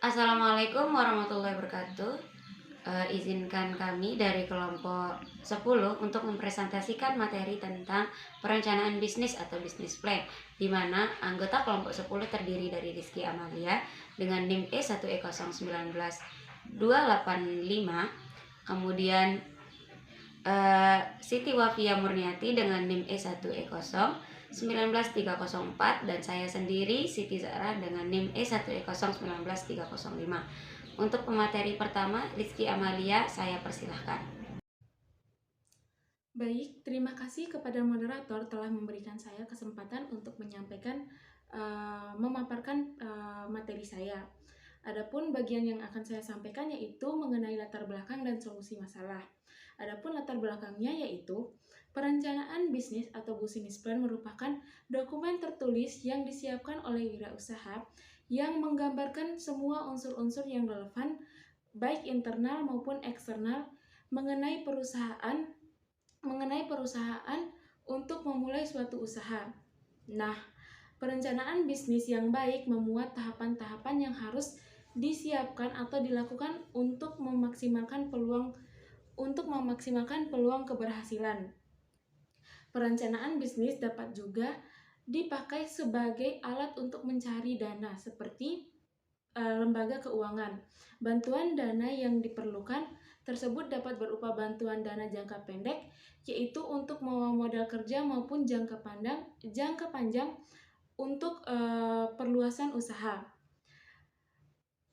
Assalamualaikum warahmatullahi wabarakatuh. Izinkan kami dari kelompok 10 untuk mempresentasikan materi tentang perencanaan bisnis atau bisnis plan, di mana anggota kelompok 10 terdiri dari Rizky Amalia dengan NIM E1E19285, kemudian Siti Wafia Murniati dengan NIM E1E0 19304, dan saya sendiri Siti Zahra dengan NIM E1E0 19305. Untuk pemateri pertama, Rizky Amalia, saya persilahkan. Baik, terima kasih kepada moderator telah memberikan saya kesempatan untuk memaparkan materi saya. Adapun bagian yang akan saya sampaikan yaitu mengenai latar belakang dan solusi masalah. Adapun latar belakangnya yaitu perencanaan bisnis atau business plan merupakan dokumen tertulis yang disiapkan oleh wirausaha yang menggambarkan semua unsur-unsur yang relevan baik internal maupun eksternal mengenai perusahaan untuk memulai suatu usaha. Nah, perencanaan bisnis yang baik memuat tahapan-tahapan yang harus disiapkan atau dilakukan untuk memaksimalkan peluang keberhasilan. Perencanaan bisnis dapat juga dipakai sebagai alat untuk mencari dana seperti lembaga keuangan. Bantuan dana yang diperlukan tersebut dapat berupa bantuan dana jangka pendek, yaitu untuk modal kerja maupun jangka panjang untuk perluasan usaha.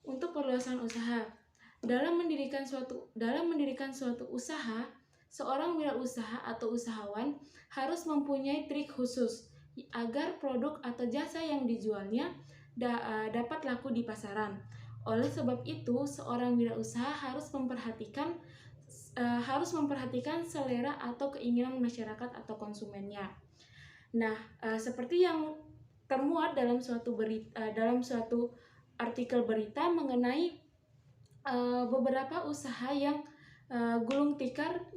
Untuk perluasan usaha, dalam mendirikan suatu usaha, seorang wirausaha atau usahawan harus mempunyai trik khusus agar produk atau jasa yang dijualnya dapat laku di pasaran. Oleh sebab itu, seorang wirausaha harus memperhatikan selera atau keinginan masyarakat atau konsumennya. Nah, seperti yang termuat dalam suatu artikel berita mengenai beberapa usaha yang gulung tikar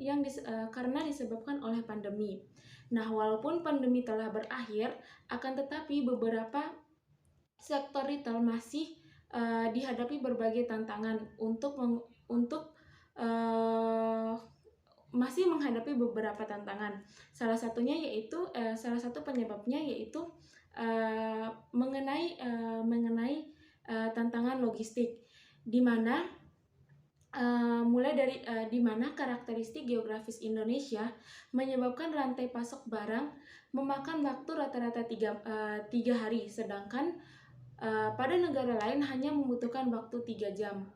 karena disebabkan oleh pandemi. Nah, walaupun pandemi telah berakhir, akan tetapi beberapa sektor retail masih dihadapi berbagai tantangan masih menghadapi beberapa tantangan. Salah satu penyebabnya yaitu mengenai tantangan logistik, di mana di mana karakteristik geografis Indonesia menyebabkan rantai pasok barang memakan waktu rata-rata 3 hari, sedangkan pada negara lain hanya membutuhkan waktu 3 jam.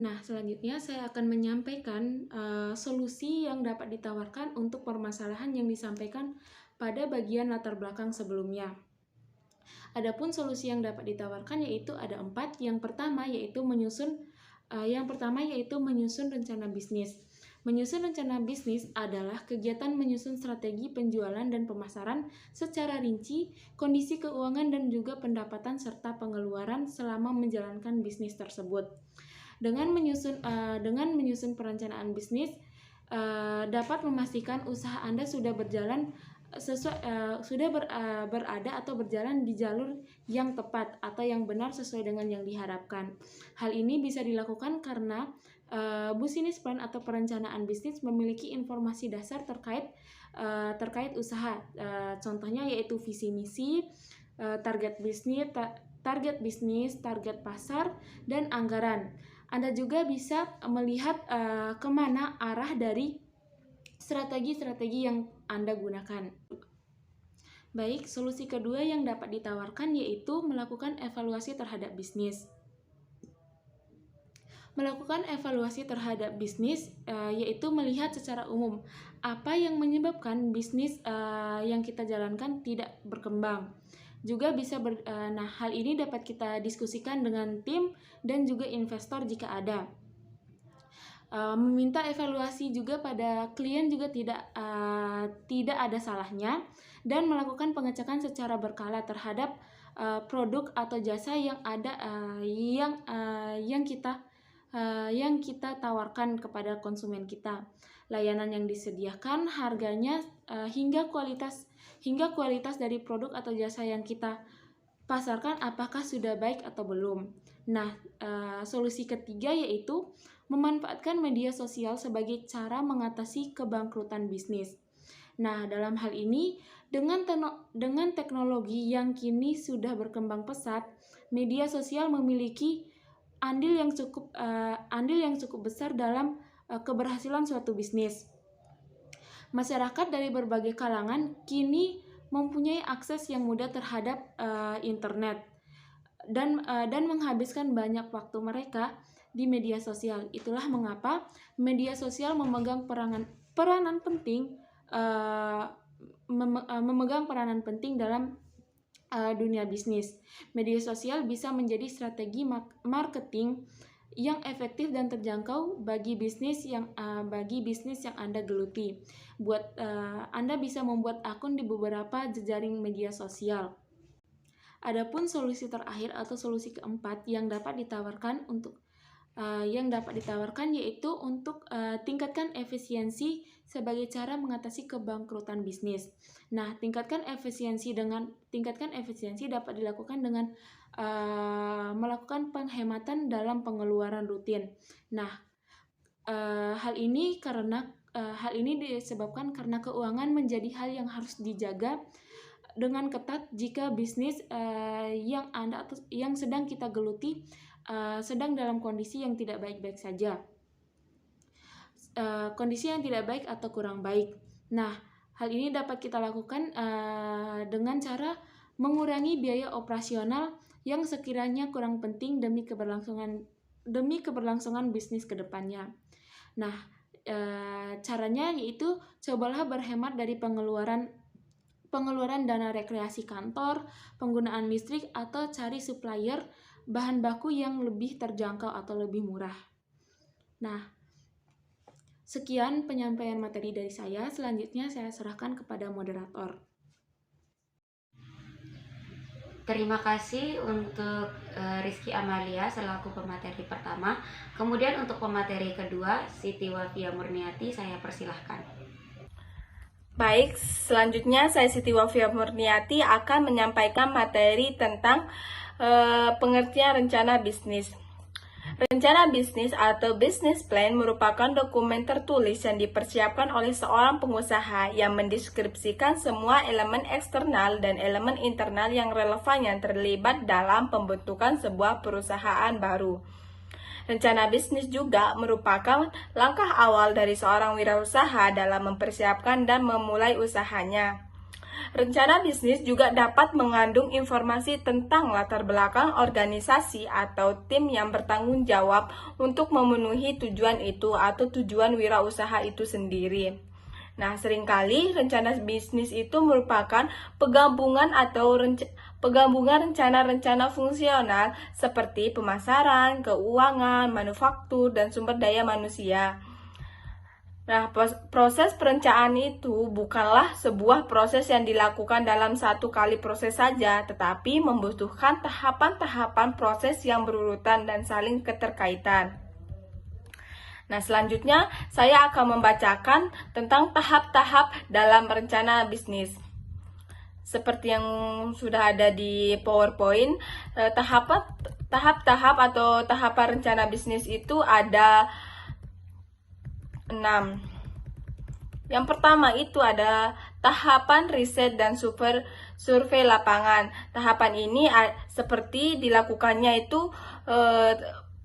Nah, selanjutnya saya akan menyampaikan solusi yang dapat ditawarkan untuk permasalahan yang disampaikan pada bagian latar belakang sebelumnya. Adapun solusi yang dapat ditawarkan yaitu ada 4. Yang pertama yaitu menyusun rencana bisnis. Menyusun rencana bisnis adalah kegiatan menyusun strategi penjualan dan pemasaran secara rinci, kondisi keuangan dan juga pendapatan serta pengeluaran selama menjalankan bisnis tersebut. Dengan menyusun perencanaan bisnis dapat memastikan usaha Anda sudah berada atau berjalan di jalur yang tepat atau yang benar sesuai dengan yang diharapkan. Hal ini bisa dilakukan karena business plan atau perencanaan bisnis memiliki informasi dasar terkait usaha. Contohnya yaitu visi misi, target bisnis, target pasar, dan anggaran. Anda juga bisa melihat kemana arah dari strategi-strategi yang Anda gunakan. Baik, solusi kedua yang dapat ditawarkan yaitu melakukan evaluasi terhadap bisnis. Melakukan evaluasi terhadap bisnis yaitu melihat secara umum apa yang menyebabkan bisnis yang kita jalankan tidak berkembang. Juga hal ini dapat kita diskusikan dengan tim dan juga investor jika ada. Meminta evaluasi juga pada klien juga tidak ada salahnya, dan melakukan pengecekan secara berkala terhadap produk atau jasa yang ada yang kita tawarkan kepada konsumen kita. Layanan yang disediakan, harganya hingga kualitas dari produk atau jasa yang kita pasarkan apakah sudah baik atau belum. Nah, solusi ketiga yaitu memanfaatkan media sosial sebagai cara mengatasi kebangkrutan bisnis. Nah, dalam hal ini, dengan teknologi yang kini sudah berkembang pesat, media sosial memiliki andil yang cukup besar dalam keberhasilan suatu bisnis. Masyarakat dari berbagai kalangan kini mempunyai akses yang mudah terhadap internet dan menghabiskan banyak waktu mereka di media sosial. Itulah mengapa media sosial memegang peranan penting dalam dunia bisnis. Media sosial bisa menjadi strategi marketing yang efektif dan terjangkau bagi bisnis yang Anda geluti. Anda bisa membuat akun di beberapa jejaring media sosial. Adapun solusi terakhir atau solusi keempat yang dapat ditawarkan yaitu untuk tingkatkan efisiensi sebagai cara mengatasi kebangkrutan bisnis. Nah, tingkatkan efisiensi dapat dilakukan dengan melakukan penghematan dalam pengeluaran rutin. Nah, hal ini disebabkan karena keuangan menjadi hal yang harus dijaga dengan ketat jika bisnis yang sedang kita geluti sedang dalam kondisi yang tidak baik-baik saja. Kondisi yang tidak baik atau kurang baik. Nah, hal ini dapat kita lakukan dengan cara mengurangi biaya operasional yang sekiranya kurang penting demi keberlangsungan bisnis ke depannya. Nah, caranya yaitu cobalah berhemat dari pengeluaran dana rekreasi kantor, penggunaan listrik, atau cari supplier bahan baku yang lebih terjangkau atau lebih murah. Nah, sekian penyampaian materi dari saya. Selanjutnya saya serahkan kepada moderator. Terima kasih untuk Rizky Amalia selaku pemateri pertama. Kemudian untuk pemateri kedua, Siti Wafia Murniati, saya persilahkan. Baik, selanjutnya saya Siti Wafia Murniati akan menyampaikan materi tentang pengertian rencana bisnis. Rencana bisnis atau business plan merupakan dokumen tertulis yang dipersiapkan oleh seorang pengusaha yang mendeskripsikan semua elemen eksternal dan elemen internal yang relevan yang terlibat dalam pembentukan sebuah perusahaan baru. Rencana bisnis juga merupakan langkah awal dari seorang wirausaha dalam mempersiapkan dan memulai usahanya. Rencana bisnis juga dapat mengandung informasi tentang latar belakang organisasi atau tim yang bertanggung jawab untuk memenuhi tujuan itu atau tujuan wirausaha itu sendiri. Nah, seringkali rencana bisnis itu merupakan penggabungan rencana-rencana fungsional seperti pemasaran, keuangan, manufaktur, dan sumber daya manusia. Nah, proses perencanaan itu bukanlah sebuah proses yang dilakukan dalam satu kali proses saja, tetapi membutuhkan tahapan-tahapan proses yang berurutan dan saling keterkaitan. Nah, selanjutnya saya akan membacakan tentang tahap-tahap dalam rencana bisnis. Seperti yang sudah ada di PowerPoint, tahap-tahap atau tahapan rencana bisnis itu ada 6. Yang pertama itu ada tahapan riset dan survei lapangan. Tahapan ini seperti dilakukannya itu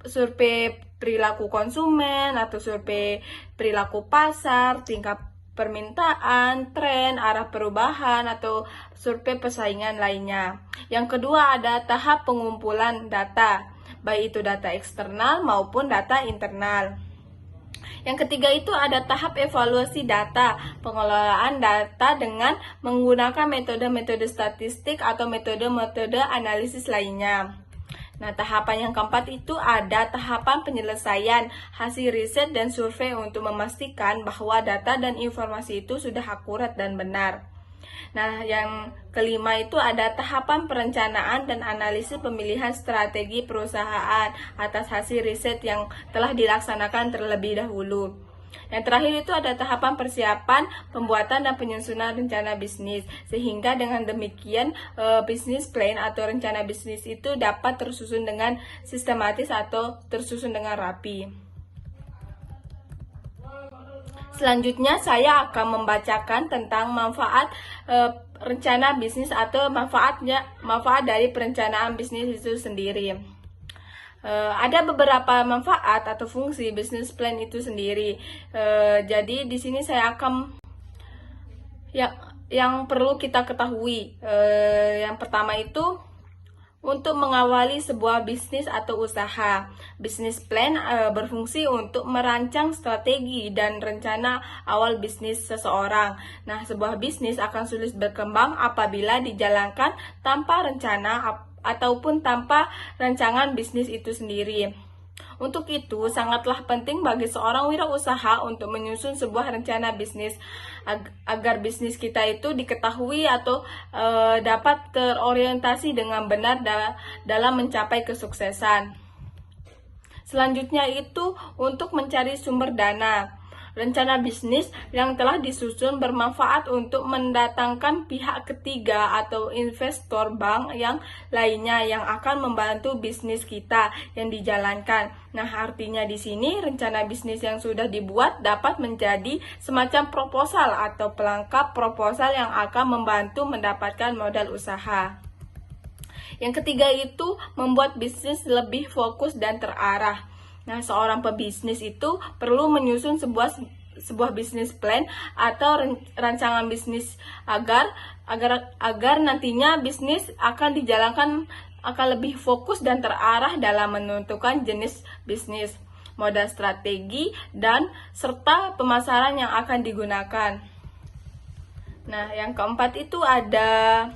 survei perilaku konsumen atau survei perilaku pasar, tingkat permintaan, tren, arah perubahan, atau survei persaingan lainnya. Yang kedua ada tahap pengumpulan data, baik itu data eksternal maupun data internal. Yang ketiga itu ada tahap evaluasi data, pengelolaan data dengan menggunakan metode-metode statistik atau metode-metode analisis lainnya. Nah, tahapan yang keempat itu ada tahapan penyelesaian hasil riset dan survei untuk memastikan bahwa data dan informasi itu sudah akurat dan benar. Nah, yang kelima itu ada tahapan perencanaan dan analisis pemilihan strategi perusahaan atas hasil riset yang telah dilaksanakan terlebih dahulu. Yang terakhir itu ada tahapan persiapan, pembuatan dan penyusunan rencana bisnis. Sehingga dengan demikian bisnis plan atau rencana bisnis itu dapat tersusun dengan sistematis atau tersusun dengan rapi. Selanjutnya saya akan membacakan tentang manfaat rencana bisnis atau manfaat dari perencanaan bisnis itu sendiri. Ada beberapa manfaat atau fungsi bisnis plan itu sendiri. Jadi di sini saya akan yang perlu kita ketahui. Yang pertama itu untuk mengawali sebuah bisnis atau usaha. Bisnis plan berfungsi untuk merancang strategi dan rencana awal bisnis seseorang. Nah, sebuah bisnis akan sulit berkembang apabila dijalankan tanpa rencana ataupun tanpa rancangan bisnis itu sendiri. Untuk itu, sangatlah penting bagi seorang wirausaha untuk menyusun sebuah rencana bisnis agar bisnis kita itu diketahui atau dapat terorientasi dengan benar dalam mencapai kesuksesan. Selanjutnya itu untuk mencari sumber dana. Rencana bisnis yang telah disusun bermanfaat untuk mendatangkan pihak ketiga atau investor bank yang lainnya yang akan membantu bisnis kita yang dijalankan. Nah, artinya di sini rencana bisnis yang sudah dibuat dapat menjadi semacam proposal atau pelengkap proposal yang akan membantu mendapatkan modal usaha. Yang ketiga itu membuat bisnis lebih fokus dan terarah. Nah, seorang pebisnis itu perlu menyusun sebuah bisnis plan atau rancangan bisnis agar nantinya bisnis akan dijalankan akan lebih fokus dan terarah dalam menentukan jenis bisnis, modal strategi, dan serta pemasaran yang akan digunakan. Nah, yang keempat itu ada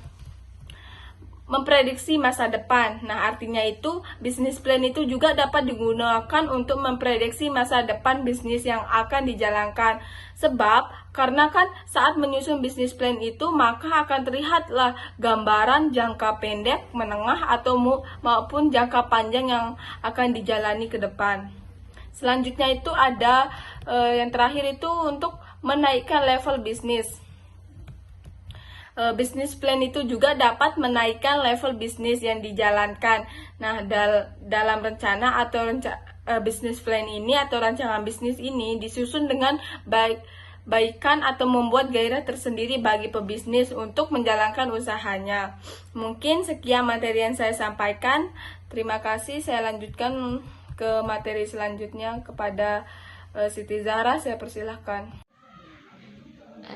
memprediksi masa depan. Nah, artinya itu bisnis plan itu juga dapat digunakan untuk memprediksi masa depan bisnis yang akan dijalankan. Sebab karena kan saat menyusun bisnis plan itu maka akan terlihatlah gambaran jangka pendek, menengah atau maupun jangka panjang yang akan dijalani ke depan. Selanjutnya itu ada yang terakhir itu untuk menaikkan level bisnis. Bisnis plan itu juga dapat menaikkan level bisnis yang dijalankan. Nah, dalam rencana atau bisnis plan ini atau rancangan bisnis ini disusun dengan baikkan atau membuat gairah tersendiri bagi pebisnis untuk menjalankan usahanya. Mungkin sekian materi yang saya sampaikan. Terima kasih. Saya lanjutkan ke materi selanjutnya kepada Siti Zahra. Saya persilahkan.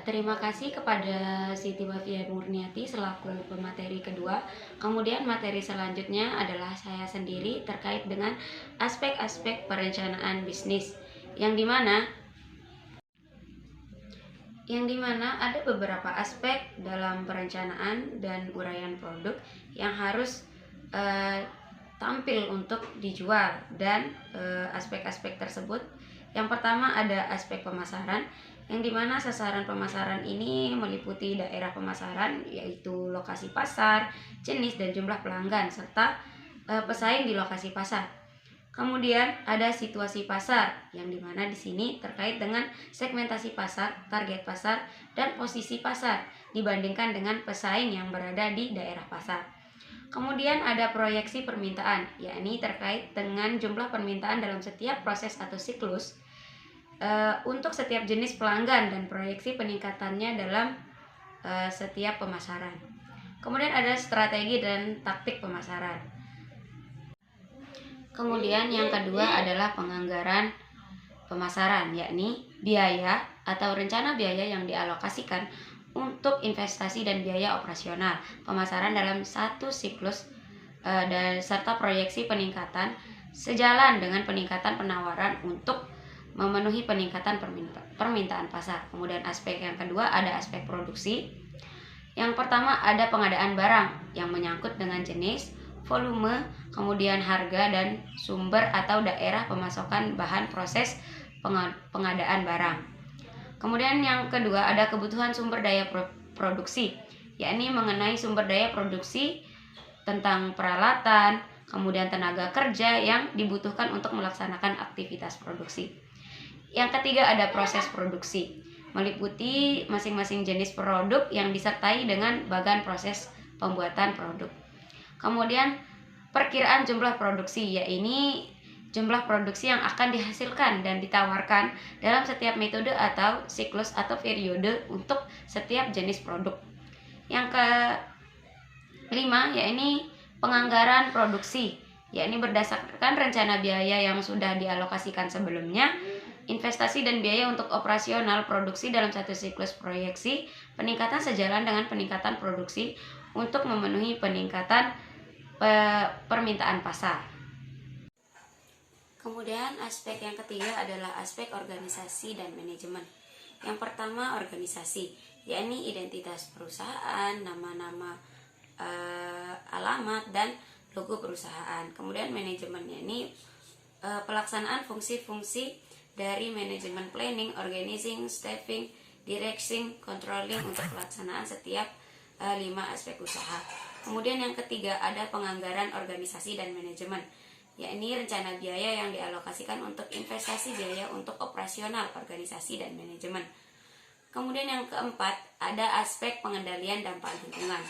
Terima kasih kepada Siti Wafia Murniati selaku pemateri kedua. Kemudian materi selanjutnya adalah saya sendiri terkait dengan aspek-aspek perencanaan bisnis, yang dimana ada beberapa aspek dalam perencanaan dan uraian produk yang harus tampil untuk dijual. Dan aspek-aspek tersebut, yang pertama ada aspek pemasaran, yang dimana sasaran pemasaran ini meliputi daerah pemasaran, yaitu lokasi pasar, jenis dan jumlah pelanggan, serta pesaing di lokasi pasar. Kemudian ada situasi pasar, yang dimana di sini terkait dengan segmentasi pasar, target pasar, dan posisi pasar dibandingkan dengan pesaing yang berada di daerah pasar. Kemudian ada proyeksi permintaan, yakni terkait dengan jumlah permintaan dalam setiap proses atau siklus untuk setiap jenis pelanggan dan proyeksi peningkatannya dalam setiap pemasaran. Kemudian ada strategi dan taktik pemasaran. Kemudian yang kedua adalah penganggaran pemasaran, yakni biaya atau rencana biaya yang dialokasikan untuk investasi dan biaya operasional pemasaran dalam satu siklus dan serta proyeksi peningkatan sejalan dengan peningkatan penawaran untuk memenuhi peningkatan permintaan pasar. Kemudian aspek yang kedua ada aspek produksi. Yang pertama ada pengadaan barang yang menyangkut dengan jenis, volume, kemudian harga dan sumber atau daerah pemasokan bahan proses pengadaan barang. Kemudian yang kedua ada kebutuhan sumber daya produksi, yakni mengenai sumber daya produksi tentang peralatan, kemudian tenaga kerja yang dibutuhkan untuk melaksanakan aktivitas produksi. Yang ketiga ada proses produksi, meliputi masing-masing jenis produk yang disertai dengan bagan proses pembuatan produk. Kemudian perkiraan jumlah produksi, yaitu jumlah produksi yang akan dihasilkan dan ditawarkan dalam setiap metode atau siklus atau periode untuk setiap jenis produk. Yang kelima yaitu penganggaran produksi, yaitu berdasarkan rencana biaya yang sudah dialokasikan sebelumnya, investasi dan biaya untuk operasional produksi dalam satu siklus proyeksi, peningkatan sejalan dengan peningkatan produksi untuk memenuhi peningkatan permintaan pasar. Kemudian aspek yang ketiga adalah aspek organisasi dan manajemen. Yang pertama organisasi, yakni identitas perusahaan, nama-nama, alamat dan logo perusahaan. Kemudian manajemennya ini pelaksanaan fungsi-fungsi dari manajemen planning, organizing, staffing, directing, controlling untuk pelaksanaan setiap 5 aspek usaha. Kemudian yang ketiga ada penganggaran organisasi dan manajemen, yakni rencana biaya yang dialokasikan untuk investasi biaya untuk operasional organisasi dan manajemen. Kemudian yang keempat ada aspek pengendalian dampak lingkungan,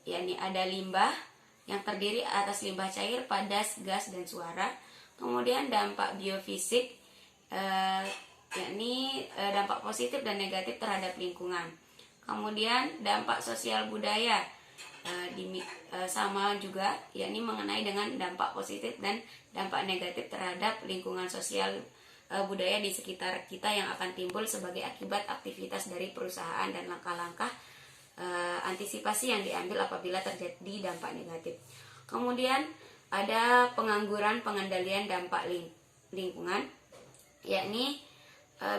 yakni ada limbah yang terdiri atas limbah cair, padas, gas, dan suara. Kemudian dampak biofisik, yakni dampak positif dan negatif terhadap lingkungan. Kemudian dampak sosial budaya, sama juga, yakni mengenai dengan dampak positif dan dampak negatif terhadap lingkungan sosial budaya di sekitar kita yang akan timbul sebagai akibat aktivitas dari perusahaan dan langkah-langkah antisipasi yang diambil apabila terjadi dampak negatif. Kemudian ada pengangguran pengendalian dampak lingkungan, yakni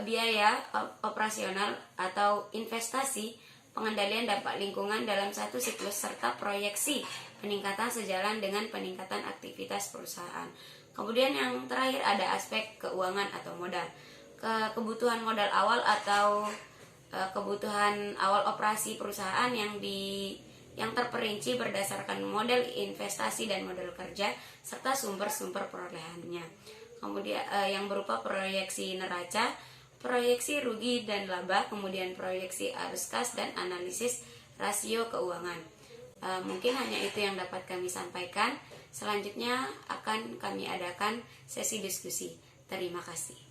biaya operasional atau investasi pengendalian dampak lingkungan dalam satu siklus serta proyeksi peningkatan sejalan dengan peningkatan aktivitas perusahaan. Kemudian yang terakhir ada aspek keuangan atau modal. Kebutuhan modal awal atau kebutuhan awal operasi perusahaan yang terperinci berdasarkan model investasi dan model kerja serta sumber-sumber perolehannya. Kemudian yang berupa proyeksi neraca, proyeksi rugi dan laba, kemudian proyeksi arus kas dan analisis rasio keuangan. Mungkin hanya itu yang dapat kami sampaikan. Selanjutnya akan kami adakan sesi diskusi. Terima kasih.